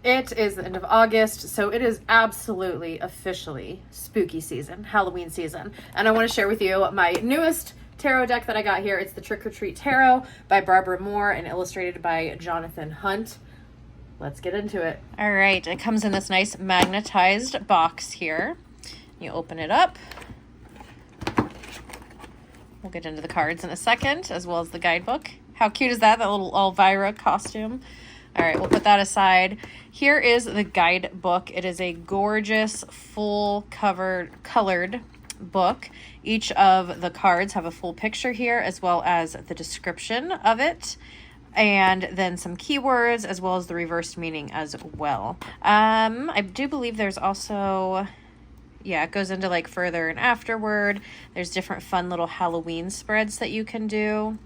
It is the end of August, so it is absolutely officially spooky season, Halloween season. And I want to share with you my newest tarot deck that I got here. It's the Trick or Treat Tarot by Barbara Moore and illustrated by Jonathan Hunt. Let's get into it. All right, it comes in this nice magnetized box here. You open it up. We'll get into the cards in a second, as well as the guidebook. How cute is that? That little Elvira costume. All right, we'll put that aside. Here is the guidebook. It is a gorgeous, full colored book. Each of the cards have a full picture here, as well as the description of it, and then some keywords, as well as the reversed meaning as well. I do believe there's also... yeah, it goes into like further and afterward. There's different fun little Halloween spreads that you can do.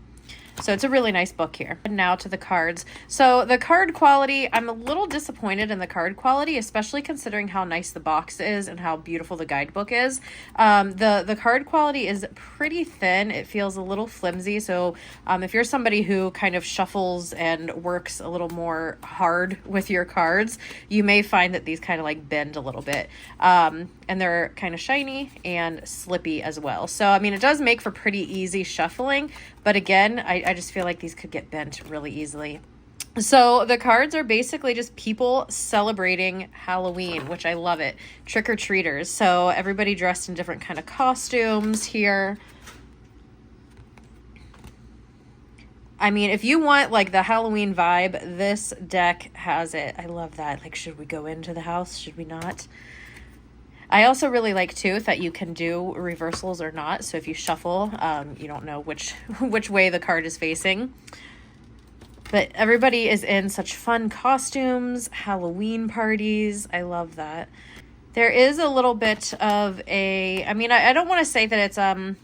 So it's a really nice book here. And now to the cards. So the card quality, I'm a little disappointed in the card quality, especially considering how nice the box is and how beautiful the guidebook is. The card quality is pretty thin. It feels a little flimsy. So if you're somebody who kind of shuffles and works a little more hard with your cards, you may find that these kind of like bend a little bit. And they're kind of shiny and slippy as well. So, I mean, it does make for pretty easy shuffling, but again, I just feel like these could get bent really easily. So the cards are basically just people celebrating Halloween, which I love it. Trick-or-treaters. So everybody dressed in different kind of costumes here. I mean, if you want like the Halloween vibe, this deck has it. I love that. Like, should we go into the house? Should we not? I also really like, too, that you can do reversals or not. So if you shuffle, you don't know which way the card is facing. But everybody is in such fun costumes, Halloween parties. I love that. There is a little bit of a... I mean, I don't want to say that it's... I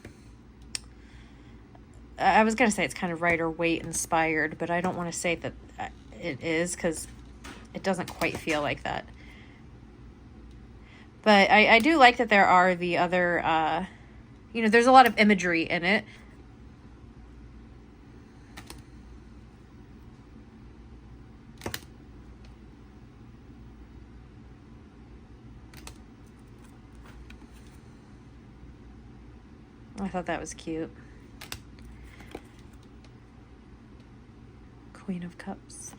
was going to say it's kind of Rider-Waite inspired, but I don't want to say that it is, because it doesn't quite feel like that. But I do like that there are the other, there's a lot of imagery in it. I thought that was cute. Queen of Cups.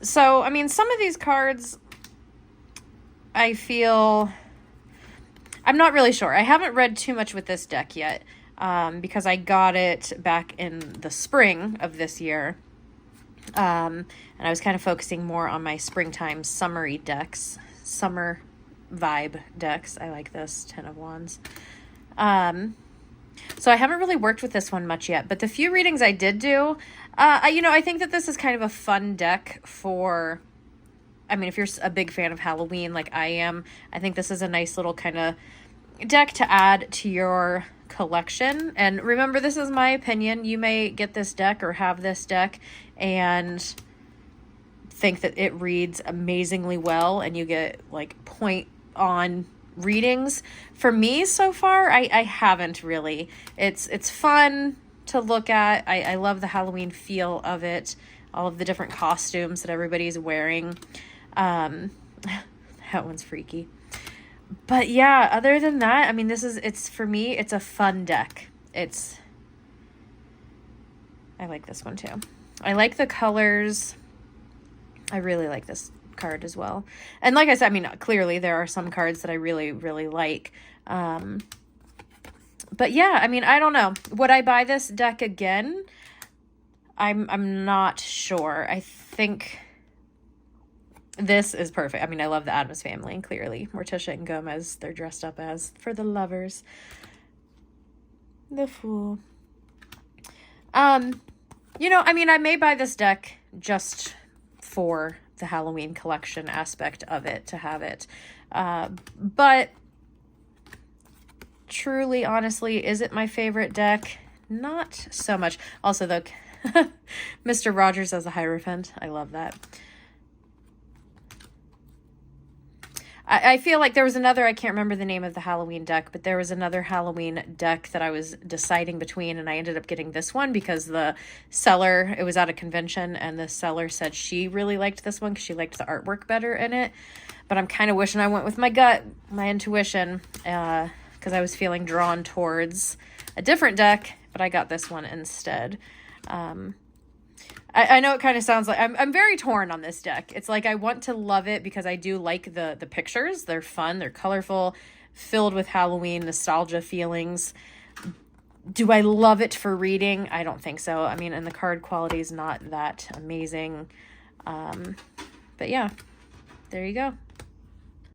So, I mean, some of these cards, I feel... I'm not really sure. I haven't read too much with this deck yet, because I got it back in the spring of this year. And I was kind of focusing more on my springtime summery decks. Summer vibe decks. I like this, 10 of Wands. So I haven't really worked with this one much yet, but the few readings I did do, I think that this is kind of a fun deck for, I mean, if you're a big fan of Halloween like I am, I think this is a nice little kind of deck to add to your collection. And remember, this is my opinion. You may get this deck or have this deck and think that it reads amazingly well and you get like point on readings. For me so far, I haven't really. It's fun to look at. I love the Halloween feel of it, all of the different costumes that everybody's wearing. That one's freaky. But yeah, other than that, I mean, for me, it's a fun deck. I like this one too. I like the colors. I really like this card as well. And like I said, I mean, clearly there are some cards that I really, really like. But yeah, I mean, I don't know. Would I buy this deck again? I'm not sure. I think this is perfect. I mean, I love the Addams Family, and clearly Morticia and Gomez, they're dressed up as for the lovers. The Fool. I mean, I may buy this deck just for the Halloween collection aspect of it, to have it. But truly, honestly, is it my favorite deck? Not so much. Also, the Mr. Rogers as the Hierophant. I love that. I feel like there was another, I can't remember the name of the Halloween deck, but there was another Halloween deck that I was deciding between, and I ended up getting this one because the seller, it was at a convention, and the seller said she really liked this one because she liked the artwork better in it. But I'm kind of wishing I went with my gut, my intuition, because I was feeling drawn towards a different deck, but I got this one instead. I know it kind of sounds like I'm very torn on this deck. It's like I want to love it because I do like the pictures. They're fun, they're colorful, filled with Halloween nostalgia feelings. Do I love it for reading? I don't think so. I mean, and the card quality is not that amazing. But yeah, there you go.